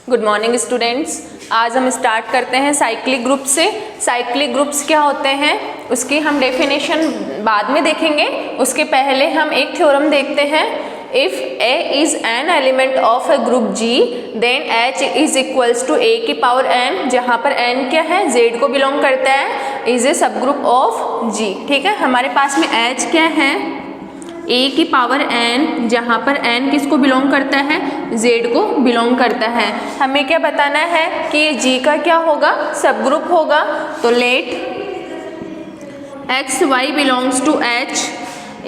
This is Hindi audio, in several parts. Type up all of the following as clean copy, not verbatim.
Good morning students. आज हम स्टार्ट करते हैं साइक्लिक ग्रुप से। साइक्लिक ग्रुप्स क्या होते हैं उसकी हम डेफिनेशन बाद में देखेंगे, उसके पहले हम एक थ्योरम देखते हैं। If A is an element of a group G then H is equals to A की पावर n, जहाँ पर n क्या है Z को बिलोंग करता है, इज ए सब ग्रुप ऑफ G। ठीक है, हमारे पास में H क्या है A की पावर n, जहाँ पर n किसको बिलोंग करता है Z को बिलोंग करता है। हमें क्या बताना है कि ये G का क्या होगा, सब ग्रुप होगा। तो let x y belongs to H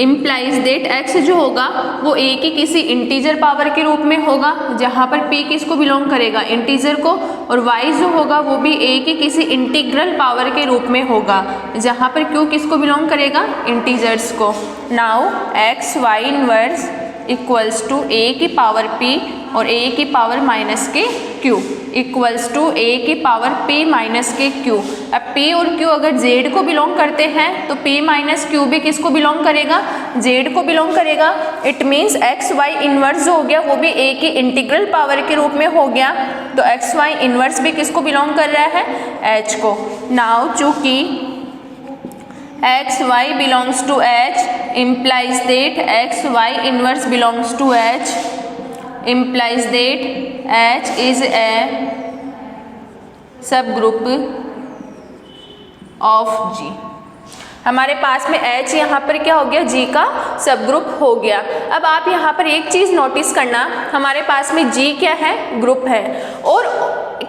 implies that x जो होगा वो a की किसी इंटीजर पावर के रूप में होगा, जहाँ पर p किसको बिलोंग करेगा इंटीजर को, और y जो होगा वो भी a की किसी इंटीग्रल पावर के रूप में होगा, जहाँ पर q किसको बिलोंग करेगा इंटीजर्स को। Now x y inverse equals to a की पावर p और a की power minus k q equals to a की power p minus k q। अब p और q अगर z को बिलोंग करते हैं तो p माइनस q भी किसको बिलोंग करेगा z को बिलोंग करेगा। It means x y inverse जो हो गया वो भी a की इंटीग्रल पावर के रूप में हो गया, तो x y इनवर्स भी किसको बिलोंग कर रहा है h को। नाउ चूंकि x y belongs to h implies that x y inverse belongs to h implies that h is a subgroup of G। हमारे पास में H यहाँ पर क्या हो गया G का सब ग्रुप हो गया। अब आप यहाँ पर एक चीज़ नोटिस करना, हमारे पास में G क्या है ग्रुप है और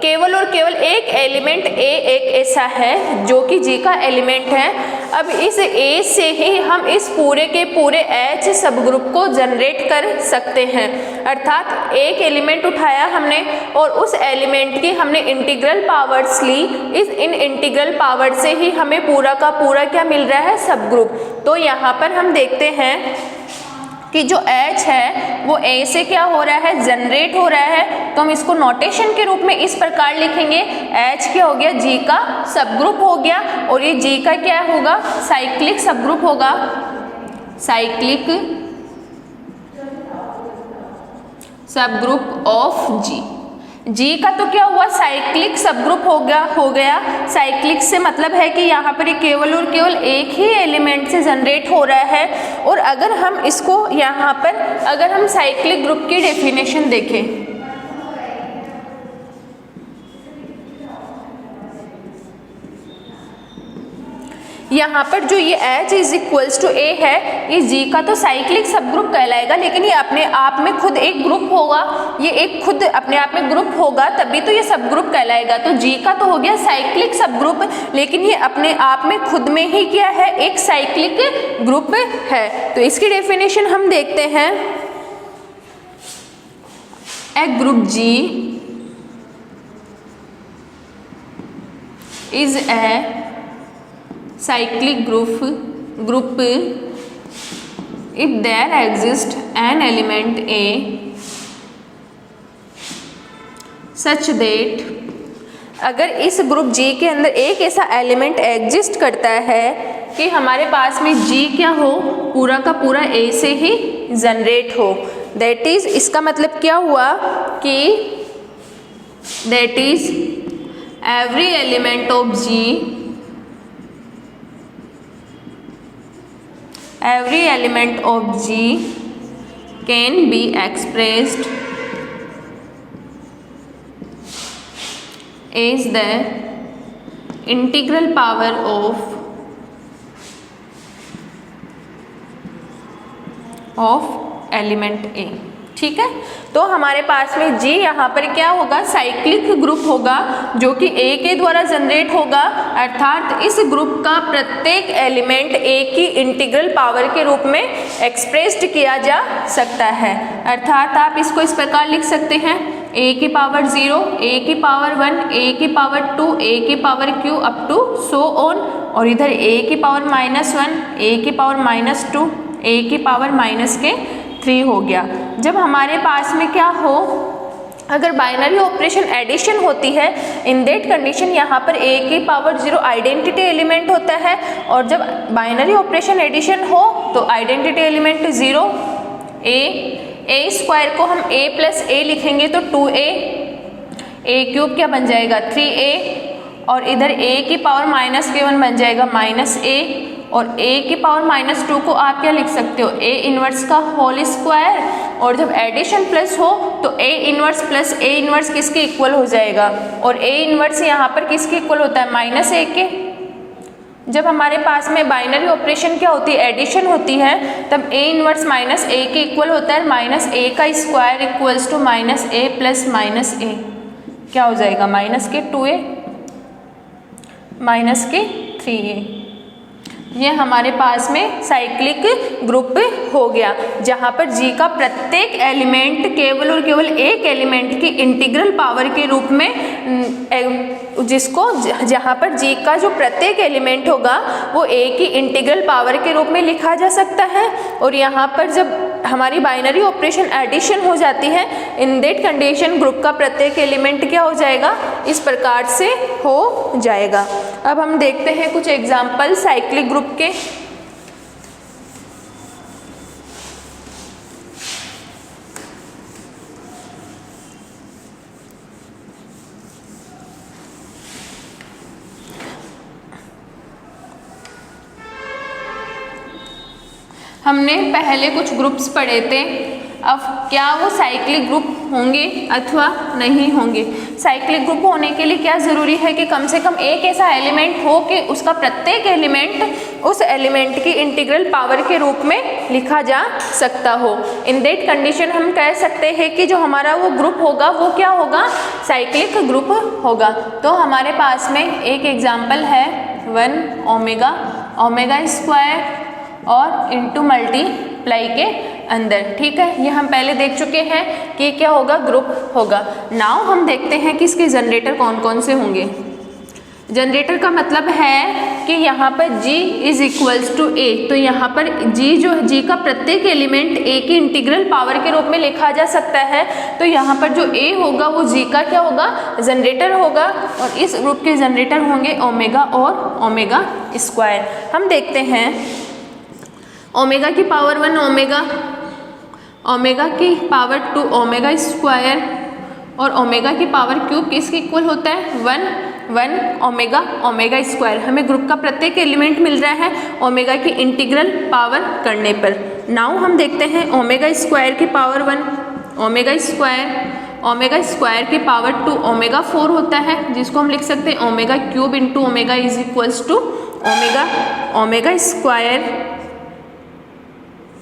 केवल एक एलिमेंट A एक ऐसा है जो कि G का एलिमेंट है। अब इस A से ही हम इस पूरे के पूरे H सब ग्रुप को जनरेट कर सकते हैं, अर्थात एक एलिमेंट उठाया हमने और उस एलिमेंट की हमने इंटीग्रल पावर्स ली, इन इंटीग्रल पावर से ही हमें पूरा का पूरा क्या मिल रहा है सब ग्रुप। तो यहाँ पर हम देखते हैं कि जो H है वो A से क्या हो रहा है जनरेट हो रहा है, तो हम इसको नोटेशन के रूप में इस प्रकार लिखेंगे H क्या हो गया G का सब ग्रुप हो गया और ये G का क्या होगा साइक्लिक सब ग्रुप होगा, साइक्लिक सब ग्रुप ऑफ G का तो क्या हुआ साइक्लिक सब ग्रुप हो गया। साइक्लिक से मतलब है कि यहाँ पर ये केवल और केवल एक ही एलिमेंट से जनरेट हो रहा है। और अगर हम इसको यहाँ पर अगर हम साइक्लिक ग्रुप की डेफिनेशन देखें, यहाँ पर जो ये H is equals to A है, ये G का तो साइक्लिक सब ग्रुप कहलाएगा, लेकिन ये अपने आप में खुद एक ग्रुप होगा, ये एक खुद अपने आप में ग्रुप होगा तभी तो ये सब ग्रुप कहलाएगा। तो G का तो हो गया साइक्लिक सब ग्रुप, लेकिन ये अपने आप में खुद में ही क्या है एक साइक्लिक ग्रुप है। तो इसकी डेफिनेशन हम देखते हैं, a group G is a cyclic group if there exists an element A such that, अगर इस ग्रुप G के अंदर एक ऐसा एलिमेंट एग्जिस्ट करता है कि हमारे पास में G क्या हो पूरा का पूरा A से ही जनरेट हो, दैट इज इसका मतलब क्या हुआ कि that is every element of G, every element of G can be expressed as the integral power of element A। ठीक है, तो हमारे पास में G यहाँ पर क्या होगा साइक्लिक ग्रुप होगा जो कि A के द्वारा जनरेट होगा, अर्थात इस ग्रुप का प्रत्येक एलिमेंट A की इंटीग्रल पावर के रूप में एक्सप्रेस्ड किया जा सकता है। अर्थात आप इसको इस प्रकार लिख सकते हैं A की पावर 0, A की पावर 1, A की पावर 2, A की power Q up to so on, और इधर A की पावर -1, A की पावर -2, A की पावर -3 हो गया। जब हमारे पास में क्या हो अगर बाइनरी ऑपरेशन एडिशन होती है, इन दैट कंडीशन यहाँ पर A की पावर 0 आइडेंटिटी एलिमेंट होता है, और जब बाइनरी ऑपरेशन एडिशन हो तो आइडेंटिटी एलिमेंट 0 A स्क्वायर को हम A प्लस A लिखेंगे तो 2A ए क्यूब क्या बन जाएगा 3a, और इधर a की पावर -k1 बन जाएगा -a, और a की पावर -2 को आप क्या लिख सकते हो a इनवर्स का होल स्क्वायर, और जब एडिशन प्लस हो तो a inverse plus a inverse किसके इक्वल हो जाएगा, और a इनवर्स यहाँ पर किसके इक्वल होता है -a के। जब हमारे पास में बाइनरी ऑपरेशन क्या होती है, एडिशन होती है, तब a इनवर्स -a के इक्वल होता है, -a का square equals to -a plus -a क्या हो जाएगा -2a -3a। ये हमारे पास में साइक्लिक ग्रुप हो गया, जहाँ पर जी का प्रत्येक एलिमेंट केवल और केवल एक एलिमेंट की इंटीग्रल पावर के रूप में, जिसको जहाँ पर जी का जो प्रत्येक एलिमेंट होगा वो ए की इंटीग्रल पावर के रूप में लिखा जा सकता है। और यहाँ पर जब हमारी बाइनरी ऑपरेशन एडिशन हो जाती है, इन दैट कंडीशन ग्रुप का प्रत्येक एलिमेंट क्या हो जाएगा, इस प्रकार से हो जाएगा। अब हम देखते हैं कुछ एग्जाम्पल साइक्लिक ग्रुप के। हमने पहले कुछ ग्रुप्स पढ़े थे, अब क्या वो साइक्लिक ग्रुप होंगे अथवा नहीं होंगे। साइक्लिक ग्रुप होने के लिए क्या ज़रूरी है कि कम से कम एक ऐसा एलिमेंट हो कि उसका प्रत्येक एलिमेंट उस एलिमेंट की इंटीग्रल पावर के रूप में लिखा जा सकता हो। इन दैट कंडीशन हम कह सकते हैं कि जो हमारा वो ग्रुप होगा वो क्या होगा, साइक्लिक ग्रुप होगा। तो हमारे पास में एक एग्जाम्पल है 1 ओमेगा, ओमेगा स्क्वायर और इंटू मल्टीप्लाई के अंदर, ठीक है। ये हम पहले देख चुके हैं कि क्या होगा, ग्रुप होगा। नाउ हम देखते हैं कि इसके जनरेटर कौन कौन से होंगे। जनरेटर का मतलब है कि यहाँ पर g is equals to a, तो यहाँ पर g जो g का प्रत्येक एलिमेंट a की इंटीग्रल पावर के रूप में लिखा जा सकता है। तो यहाँ पर जो a होगा वो g का क्या होगा, जनरेटर होगा, और इस ग्रुप के जनरेटर होंगे ओमेगा और ओमेगा स्क्वायर। हम देखते हैं ओमेगा की पावर 1 ओमेगा, ओमेगा की पावर 2 ओमेगा स्क्वायर, और ओमेगा की पावर क्यूब किसके इक्वल होता है 1 ओमेगा ओमेगा स्क्वायर। हमें ग्रुप का प्रत्येक एलिमेंट मिल रहा है ओमेगा की इंटीग्रल पावर करने पर। नाउ हम देखते हैं ओमेगा स्क्वायर की पावर 1 ओमेगा स्क्वायर की पावर 2 ओमेगा 4 होता है, जिसको हम लिख सकते हैं omega cube into omega is equals to omega square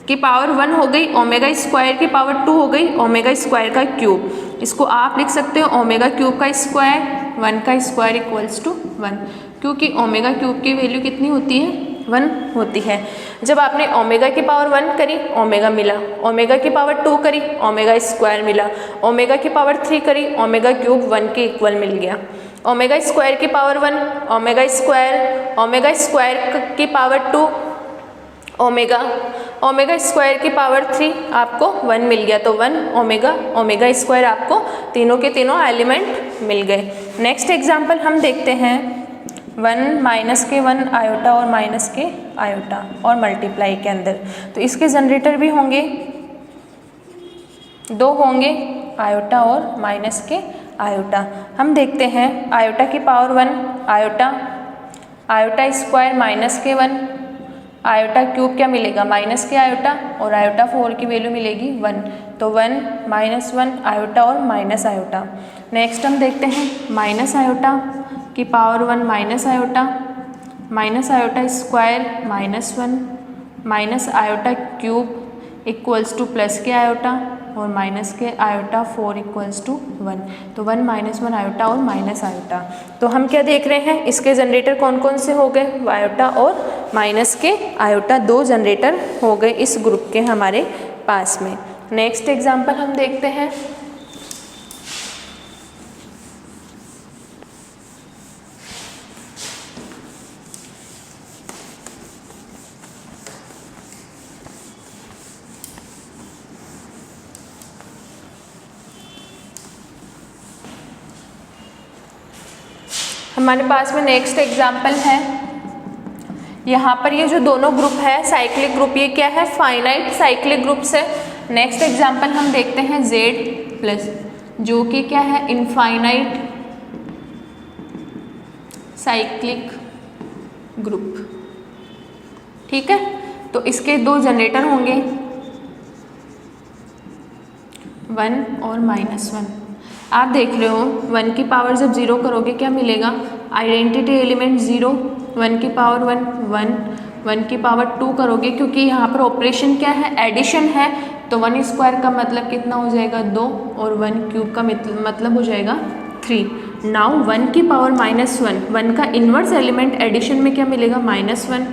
की पावर 1 हो गई, ओमेगा स्क्वायर की पावर 2 हो गई, ओमेगा स्क्वायर का क्यूब। इसको आप लिख सकते हो ओमेगा क्यूब का स्क्वायर, 1 का स्क्वायर इक्वल्स टू 1, क्योंकि ओमेगा क्यूब की वैल्यू कितनी होती है 1 होती है। जब आपने ओमेगा की पावर 1 करी ओमेगा मिला, ओमेगा की पावर 2 करी ओमेगा स्क्वायर मिला, ओमेगा की पावर 3 करी ओमेगा क्यूब 1 के इक्वल मिल गया। ओमेगा स्क्वायर की पावर 1 ओमेगा स्क्वायर की पावर 2 ओमेगा स्क्वायर की पावर 3 आपको 1 मिल गया। तो 1 ओमेगा स्क्वायर आपको तीनों के तीनों एलिमेंट मिल गए। नेक्स्ट एग्जांपल हम देखते हैं 1 -k1 आयोटा और -k आयोटा और मल्टीप्लाई के अंदर। तो इसके जनरेटर भी होंगे, 2 होंगे, आयोटा और -k आयोटा। हम देखते हैं आयोटा की power 1 iota square -k1, iota cube क्या मिलेगा -k आयोटा, और आयोटा 4 की वैल्यू मिलेगी 1। तो 1 -1 आयोटा और माइनस आयोटा। नेक्स्ट हम देखते हैं माइनस आयोटा की power 1 iota square -1 minus iota cube equals to +k iota और -k आयोटा 4 इक्वल्स टू 1। तो 1 -1 आयोटा और माइनस आयोटा। तो हम क्या देख रहे हैं, इसके जनरेटर कौन कौन से हो गए, आयोटा और -k आयोटा, 2 जनरेटर हो गए इस ग्रुप के हमारे पास में। नेक्स्ट एग्जांपल हम देखते हैं हमारे पास में नेक्स्ट एग्जाम्पल है, यहाँ पर ये जो दोनों ग्रुप है साइक्लिक ग्रुप, ये क्या है फाइनाइट साइक्लिक ग्रुप्स है। नेक्स्ट एग्जाम्पल हम देखते हैं Z जो कि क्या है, इनफाइनाइट साइक्लिक ग्रुप। ठीक है, तो इसके दो जनरेटर होंगे, 1 और -1। आप देख रहे हो 1 की पावर जब 0 करोगे क्या मिलेगा, आइडेंटिटी एलिमेंट 0, 1 की पावर 1 1, 1 की पावर 2 करोगे क्योंकि यहाँ पर ऑपरेशन क्या है, एडिशन है, तो 1 स्क्वायर का मतलब कितना हो जाएगा 2, और 1 क्यूब का मतलब हो जाएगा 3। नाउ 1 की पावर -1, 1 का इन्वर्स एलिमेंट एडिशन में क्या मिलेगा, -1,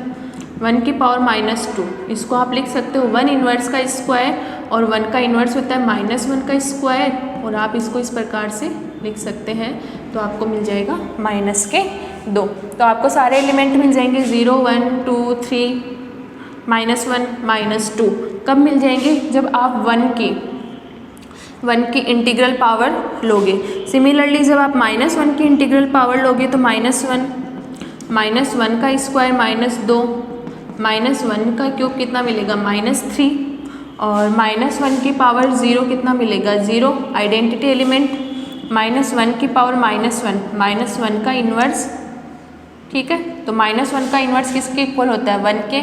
1 की पावर -2, इसको आप लिख सकते हो 1 इन्वर्स का स्क्वायर, और 1 का इन्वर्स होता है -1 का स्क्वायर, और आप इसको इस प्रकार से लिख सकते हैं, तो आपको मिल जाएगा -2। तो आपको सारे एलिमेंट मिल जाएंगे 0 1 2 3 -1 -2। कब मिल जाएंगे, जब आप 1 की इंटीग्रल पावर लोगे। सिमिलरली जब आप -1 की इंटीग्रल पावर लोगे तो -1 का स्क्वायर -2, -1 का क्यूब कितना मिलेगा, -3, और -1 की पावर 0 कितना मिलेगा, 0, आइडेंटिटी एलिमेंट, -1 की पावर -1 का इन्वर्स। ठीक है, तो -1 का इन्वर्स किसके इक्वल होता है, 1 के,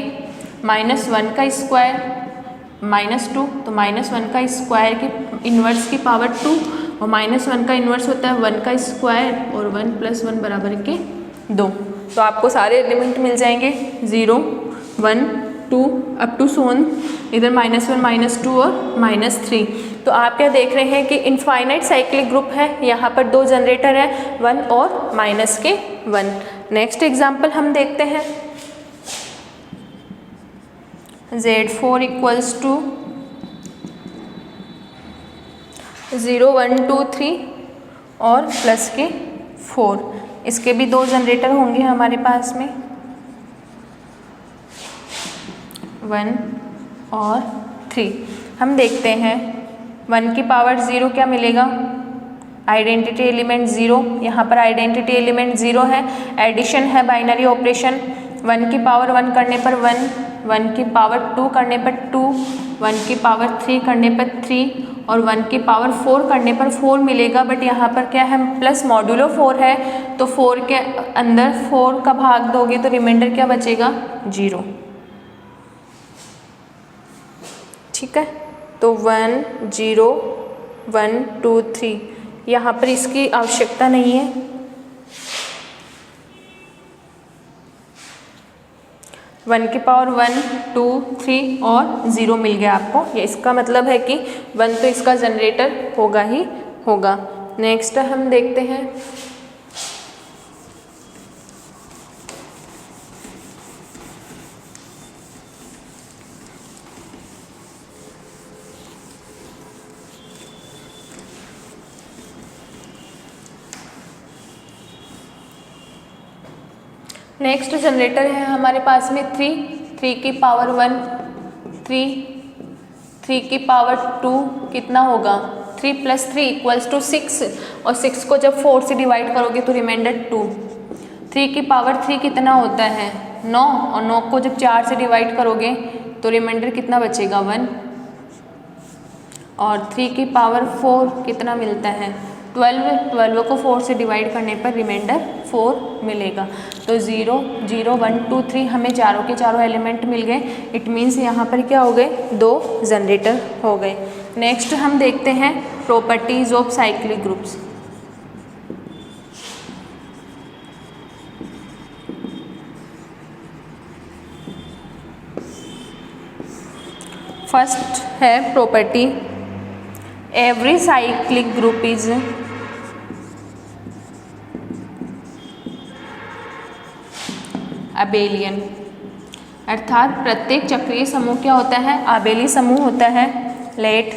-1 का स्क्वायर -2, तो -1 का स्क्वायर की इन्वर्स की पावर 2, और -1 का इन्वर्स होता है 1 का स्क्वायर, और 1 + 1 बराबर के 2। तो आपको सारे एलिमेंट मिल जाएंगे 0 1 2 अप टू सोन, इधर -1 -2 और -3। तो आप क्या देख रहे हैं कि इनफाइनाइट साइक्लिक ग्रुप है, यहाँ पर दो जनरेटर है, 1 और -1। नेक्स्ट एग्जाम्पल हम देखते हैं, Z4 = 0 1 2 3 और +4। इसके भी दो जनरेटर होंगे हमारे पास में, 1 और 3। हम देखते हैं 1 की पावर 0 क्या मिलेगा, आइडेंटिटी एलिमेंट 0, यहाँ पर आइडेंटिटी एलिमेंट 0 है, एडिशन है, बाइनरी ऑपरेशन, 1 की पावर 1 करने पर 1, 1 की पावर 2 करने पर 2, 1 की पावर 3 करने पर 3, और 1 की पावर 4 करने पर 4 मिलेगा। बट यहाँ पर क्या है, प्लस मॉड्यूलो 4 है, तो 4 के अंदर 4 का भाग दोगे तो रिमाइंडर क्या बचेगा, 0। ठीक है, तो 1 0 1 2 3, यहाँ पर इसकी आवश्यकता नहीं है। 1 की पावर 1 2 3 और 0 मिल गया आपको, ये इसका मतलब है कि 1 तो इसका जनरेटर होगा ही होगा। नेक्स्ट हम देखते हैं, नेक्स्ट जनरेटर है हमारे पास में 3 की पावर 1 3 की पावर 2 कितना होगा, 3 + 3 = 6, और 6 को जब 4 से डिवाइड करोगे तो रिमाइंडर 2। 3 की पावर 3 कितना होता है, 9, और 9 को जब 4 से डिवाइड करोगे तो रिमाइंडर कितना बचेगा, 1, और 3 की पावर 4 कितना मिलता है, 12 को 4 से डिवाइड करने पर रिमाइंडर 4 मिलेगा। तो 0 0 1 2 3 हमें चारों के चारों एलिमेंट मिल गए। इट मीन्स यहाँ पर क्या हो गए, 2 जनरेटर हो गए। नेक्स्ट हम देखते हैं properties of cyclic groups. First है property, every cyclic group is abelian, अर्थात प्रत्येक चक्रीय समूह क्या होता है, आबेली समूह होता है। Let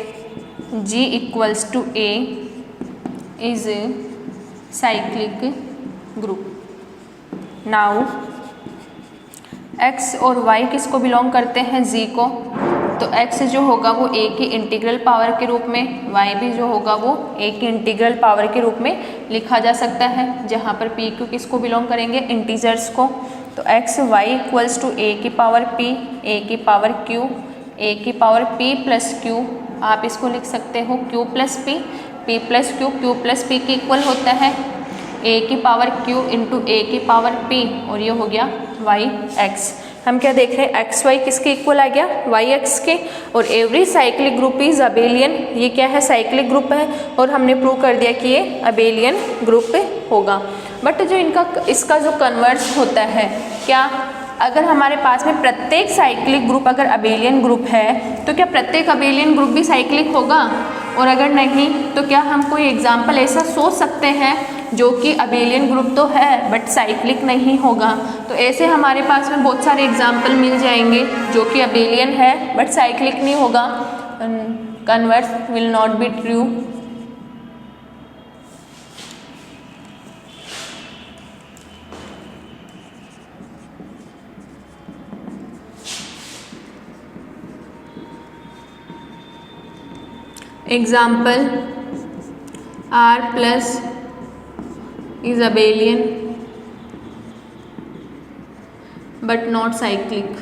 G = A is cyclic group. Now X और Y किसको बिलोंग करते हैं, G को, तो X जो होगा वो A की इंटीग्रल पावर के रूप में, Y भी जो होगा वो A की इंटीग्रल पावर के रूप में लिखा जा सकता है, जहाँ पर P Q किसको बिलोंग करेंगे, इंटीजर्स को। तो x y = a की पावर p, a की पावर q, a की पावर p + q, आप इसको लिख सकते हो q + p, p plus Q, Q plus P के इक्वल होता है a की पावर q इंटू a की पावर p, और ये हो गया y x। हम क्या देख रहे हैं, एक्स वाई किसके इक्वल आ गया, वाई एक्स के। और every cyclic group is abelian, ये क्या है, साइक्लिक ग्रुप है, और हमने प्रूव कर दिया कि ये अबेलियन ग्रुप होगा। बट जो इसका जो कन्वर्स होता है, क्या अगर हमारे पास में प्रत्येक साइक्लिक ग्रुप अगर अबेलियन ग्रुप है तो क्या प्रत्येक अबेलियन ग्रुप भी साइक्लिक होगा, और अगर नहीं तो क्या हम कोई एग्जाम्पल ऐसा सोच सकते हैं जो कि अबेलियन ग्रुप तो है बट साइक्लिक नहीं होगा। तो ऐसे हमारे पास में बहुत सारे एग्जाम्पल मिल जाएंगे जो कि अबेलियन है बट साइक्लिक नहीं होगा, converse will not be true. Example, R plus is abelian but not cyclic।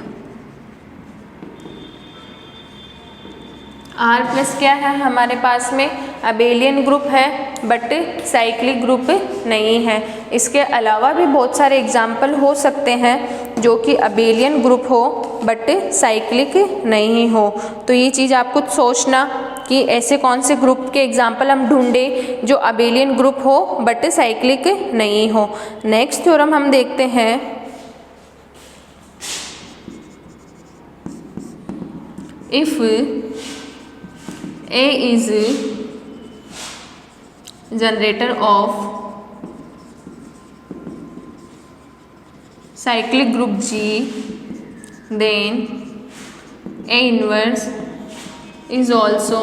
R plus क्या है हमारे पास में, अबेलियन ग्रुप है बट साइक्लिक ग्रुप नहीं है। इसके अलावा भी बहुत सारे एग्जाम्पल हो सकते हैं जो कि अबेलियन ग्रुप हो बट साइक्लिक नहीं हो। तो ये चीज़ आपको सोचना कि ऐसे कौन से ग्रुप के एग्जाम्पल हम ढूंढें जो अबेलियन ग्रुप हो बट साइक्लिक नहीं हो। नेक्स्ट थ्योरम हम देखते हैं, if A is generator of cyclic group G, then A inverse is also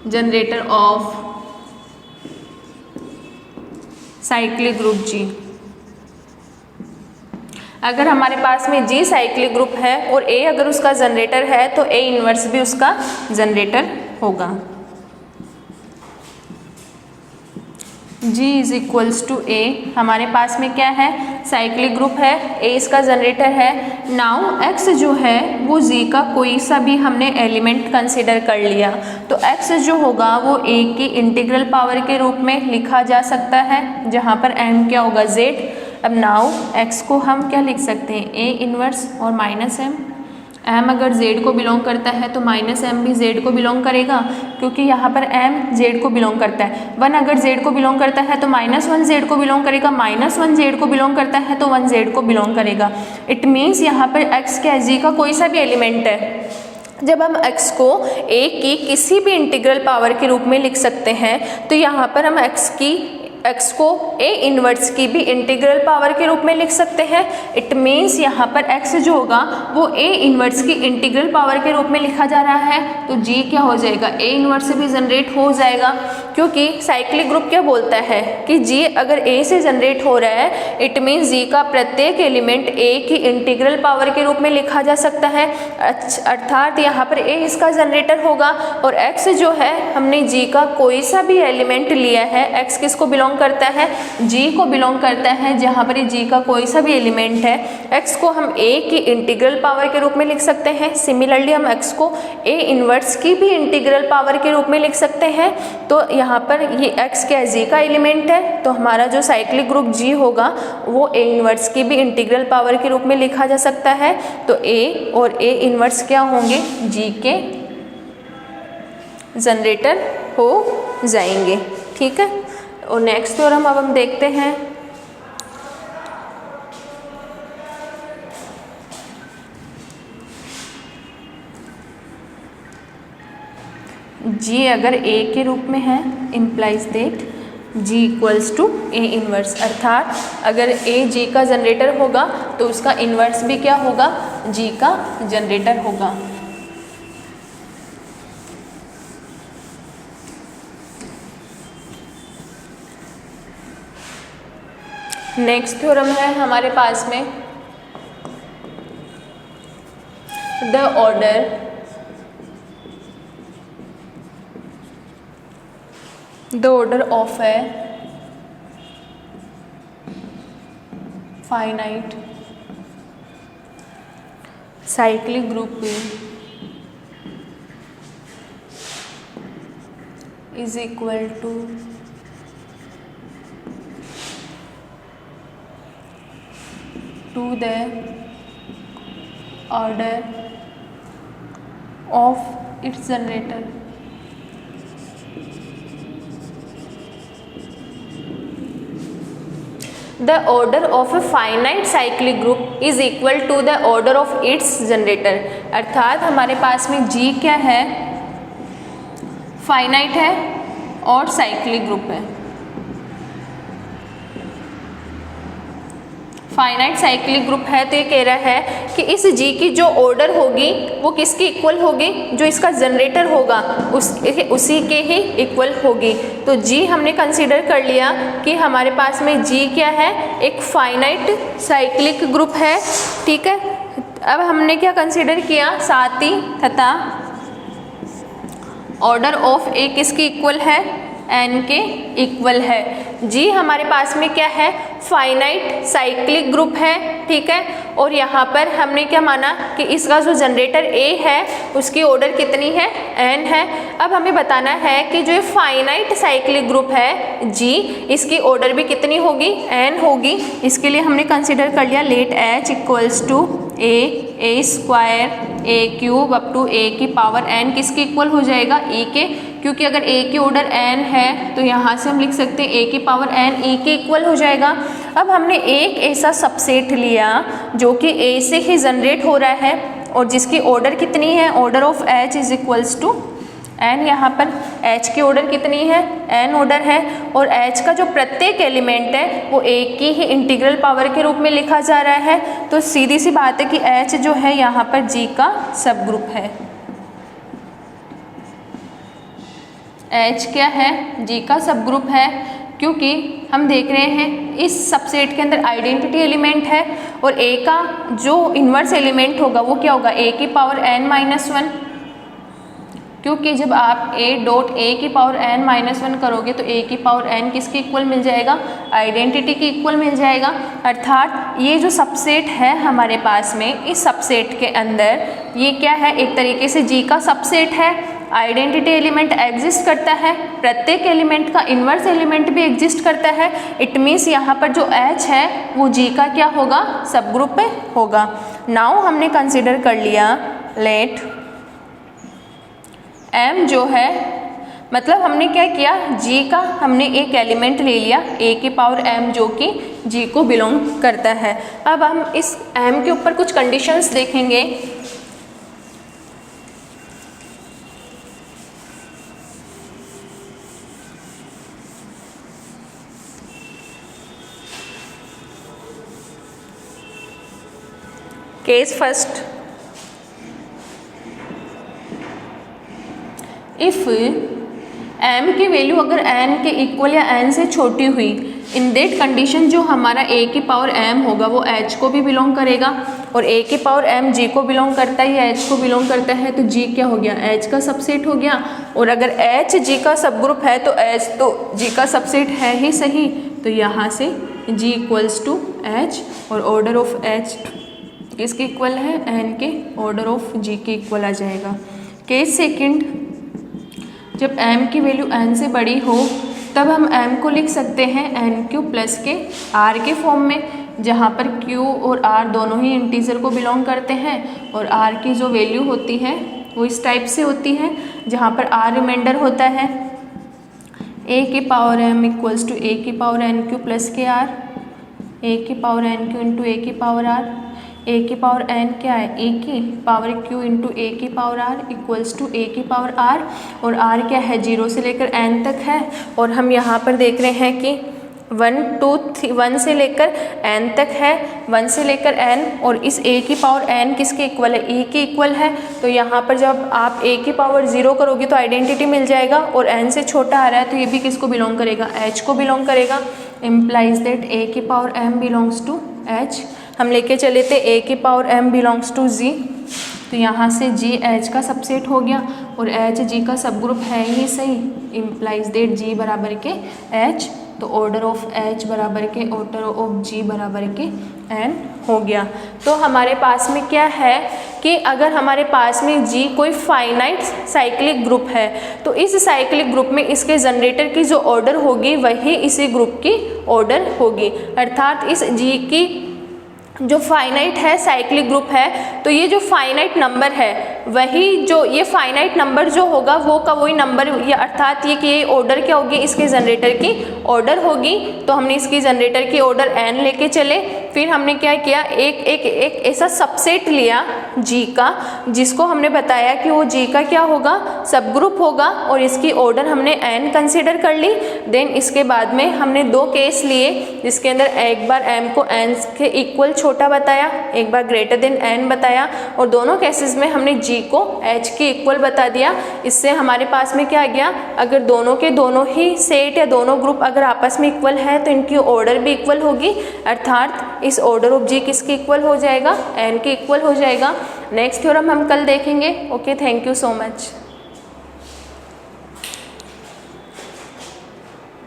generator of cyclic group G। अगर हमारे पास में G साइक्लिक ग्रुप है और A अगर उसका जनरेटर है तो A इन्वर्स भी उसका जनरेटर होगा। G is equals to A, हमारे पास में क्या है, साइक्लिक ग्रुप है, A इसका जनरेटर है। नाउ X जो है वो G का कोई सा भी हमने एलिमेंट कंसिडर कर लिया, तो X जो होगा वो A की इंटीग्रल पावर के रूप में लिखा जा सकता है, जहाँ पर M क्या होगा, Z। अब नाउ x को हम क्या लिख सकते हैं, a इन्वर्स और माइनस एम। m अगर z को बिलोंग करता है तो माइनस m भी z को बिलोंग करेगा, क्योंकि यहाँ पर m z को बिलोंग करता है। 1 अगर z को बिलोंग करता है तो -1 z को बिलोंग करेगा, -1 z को बिलोंग करता है तो 1 z को बिलोंग करेगा। इट मीन्स यहाँ पर x क्या है, g का कोई सा भी एलिमेंट है। जब हम x को a की किसी भी इंटीग्रल पावर के रूप में लिख सकते हैं तो यहाँ पर हम x को a इन्वर्स की भी इंटीग्रल पावर के रूप में लिख सकते हैं। इट मीन्स यहाँ पर x जो होगा वो a इन्वर्स की इंटीग्रल पावर के रूप में लिखा जा रहा है, तो g क्या हो जाएगा, a इन्वर्स से भी जनरेट हो जाएगा, क्योंकि साइक्लिक ग्रुप क्या बोलता है कि g अगर a से जनरेट हो रहा है इट मीन्स g का प्रत्येक एलिमेंट a की इंटीग्रल पावर के रूप में लिखा जा सकता है, अर्थात यहाँ पर a इसका जनरेटर होगा। और x जो है हमने g का कोई सा भी एलिमेंट लिया है, x किसको बिलोंग करता है, g को बिलोंग करता है, जहां पर g का कोई सा भी एलिमेंट है x को हम a की इंटीग्रल पावर के रूप में लिख सकते हैं। सिमिलरली हम x को a इन्वर्स की भी इंटीग्रल पावर के रूप में लिख सकते हैं। तो यहाँ पर ये x क्या है, g का एलिमेंट है, तो हमारा जो साइक्लिक ग्रुप g होगा वो a इन्वर्स की भी इंटीग्रल पावर के रूप में लिखा जा सकता है। तो a और a इन्वर्स क्या होंगे, g के जनरेटर हो जाएंगे। ठीक है, और नेक्स्ट थ्योरम अब हम देखते हैं, G अगर A के रूप में है implies that G equals to A inverse, अर्थात अगर A G का जनरेटर होगा तो उसका इन्वर्स भी क्या होगा, G का जनरेटर होगा। नेक्स्ट थ्योरम है हमारे पास में, the order of a finite cyclic group is equal to the order of its generator. The order of a finite cyclic group is equal to the order of its generator। अर्थात हमारे पास में G क्या है, फाइनाइट है और साइक्लिक ग्रुप है। फाइनाइट साइक्लिक ग्रुप है तो ये कह रहा है कि इस G की जो ऑर्डर होगी वो किसकी इक्वल होगी, जो इसका जनरेटर होगा उसी के ही इक्वल होगी। तो G हमने कंसीडर कर लिया कि हमारे पास में G क्या है, एक फाइनाइट साइक्लिक ग्रुप है, ठीक है। अब हमने क्या कंसीडर किया, साथ ही तथा ऑर्डर ऑफ ए किसकी इक्वल है, n के इक्वल है। G हमारे पास में क्या है, फाइनाइट साइक्लिक ग्रुप है, ठीक है। और यहाँ पर हमने क्या माना कि इसका जो जनरेटर A है उसकी ऑर्डर कितनी है, n है। अब हमें बताना है कि जो फाइनाइट साइक्लिक ग्रुप है G, इसकी ऑर्डर भी कितनी होगी, n होगी। इसके लिए हमने कंसिडर कर लिया let h equals to a square a cube up to a की पावर n किसके इक्वल हो जाएगा, e के, क्योंकि अगर a की ऑर्डर n है तो यहाँ से हम लिख सकते हैं a की पावर n e के इक्वल हो जाएगा। अब हमने एक ऐसा सबसेट लिया जो कि a से ही जनरेट हो रहा है और जिसकी ऑर्डर कितनी है, order of h is equals to n। यहाँ पर h की ऑर्डर कितनी है, n ऑर्डर है, और h का जो प्रत्येक एलिमेंट है वो a की ही इंटीग्रल पावर के रूप में लिखा जा रहा है। तो सीधी सी बात है कि h जो है यहाँ पर G का सब ग्रुप है। h क्या है, G का सब ग्रुप है, क्योंकि हम देख रहे हैं इस सबसेट के अंदर आइडेंटिटी एलिमेंट है और a का जो इन्वर्स एलिमेंट होगा वो क्या होगा, a की पावर n-1, क्योंकि जब आप a डॉट a की पावर n-1 करोगे तो a की पावर n किसके इक्वल मिल जाएगा, आइडेंटिटी के इक्वल मिल जाएगा। अर्थात ये जो सबसेट है हमारे पास में, इस सबसेट के अंदर ये क्या है, एक तरीके से G का सबसेट है। आइडेंटिटी एलिमेंट एग्जिस्ट करता है, प्रत्येक एलिमेंट का इन्वर्स एलिमेंट भी एग्जिस्ट करता है। इट मीन्स यहाँ पर जो H है वो G का क्या होगा, सब ग्रुप में होगा। नाउ हमने कंसिडर कर लिया लेट M जो है, मतलब हमने क्या किया, G का हमने एक एलिमेंट ले लिया a की पावर m जो कि G को बिलोंग करता है। अब हम इस m के ऊपर कुछ कंडीशंस देखेंगे। केस फर्स्ट, इफ़ m की वैल्यू अगर n के इक्वल या n से छोटी हुई, इन दैट कंडीशन जो हमारा a की पावर m होगा वो h को भी बिलोंग करेगा, और a की पावर m g को बिलोंग करता है या h को बिलोंग करता है, तो g क्या हो गया, h का सबसेट हो गया। और अगर h g का सब ग्रुप है तो h तो g का सबसेट है ही सही, तो यहाँ से g इक्वल्स टू h और ऑर्डर ऑफ h किसके इक्वल है, n के ऑर्डर ऑफ g के इक्वल आ जाएगा। केस सेकंड, जब m की वैल्यू n से बड़ी हो तब हम m को लिख सकते हैं n³ प्लस के r के फॉर्म में, जहाँ पर q और r दोनों ही इंटीजर को बिलोंग करते हैं और r की जो वैल्यू होती है वो इस टाइप से होती है, जहाँ पर r रिमाइंडर होता है a की power m equals to a की power n³ plus k r, a की पावर n³ इंटू a की पावर r, a की पावर n क्या है, a की पावर q इंटू a की power r equals to a की पावर r, और r क्या है, 0 से लेकर n तक है। और हम यहाँ पर देख रहे हैं कि 1 2 3 1 से लेकर n तक है, 1 से लेकर n, और इस a की पावर n किसके इक्वल है, e के इक्वल है। तो यहाँ पर जब आप a की पावर 0 करोगे तो आइडेंटिटी मिल जाएगा, और n से छोटा आ रहा है तो ये भी किसको बिलोंग करेगा, h को बिलोंग करेगा। इम्प्लाइज दैट a की power m belongs to h। हम लेके चले थे a की power m belongs to g, तो यहाँ से g h का सबसेट हो गया और h g का सब ग्रुप है ही सही। इम्प्लाइज दैट g बराबर के h तो ऑर्डर ऑफ H बराबर के ऑर्डर ऑफ G बराबर के N हो गया। तो हमारे पास में क्या है कि अगर हमारे पास में G कोई फाइनाइट साइक्लिक ग्रुप है तो इस साइक्लिक ग्रुप में इसके जनरेटर की जो ऑर्डर होगी वही इसी ग्रुप की ऑर्डर होगी, अर्थात इस G की जो फाइनाइट है साइक्लिक ग्रुप है तो ये जो फाइनाइट नंबर है वही जो ये फाइनाइट नंबर जो होगा वो का वही नंबर, या अर्थात ये कि ये ऑर्डर क्या होगी, इसके जनरेटर की ऑर्डर होगी। तो हमने इसकी जनरेटर की ऑर्डर n लेके चले, फिर हमने क्या किया, एक ऐसा सबसेट लिया G का जिसको हमने बताया कि वो G का क्या होगा, सब ग्रुप होगा, और इसकी ऑर्डर हमने n कंसीडर कर ली। देन इसके बाद में हमने दो केस लिए जिसके अंदर एक बार m को n के इक्वल छोटा बताया, एक बार ग्रेटर देन n बताया, और दोनों केसेस में हमने G को H के इक्वल बता दिया। इससे हमारे पास में क्या आ गया, अगर दोनों के दोनों ही सेट या दोनों ग्रुप अगर आपस में इक्वल है तो इनकी ऑर्डर भी इक्वल होगी, अर्थात इस ऑर्डर ऑफ G किसके इक्वल हो जाएगा, n के इक्वल हो जाएगा। नेक्स्ट थ्योरम हम कल देखेंगे। Okay, thank you so much.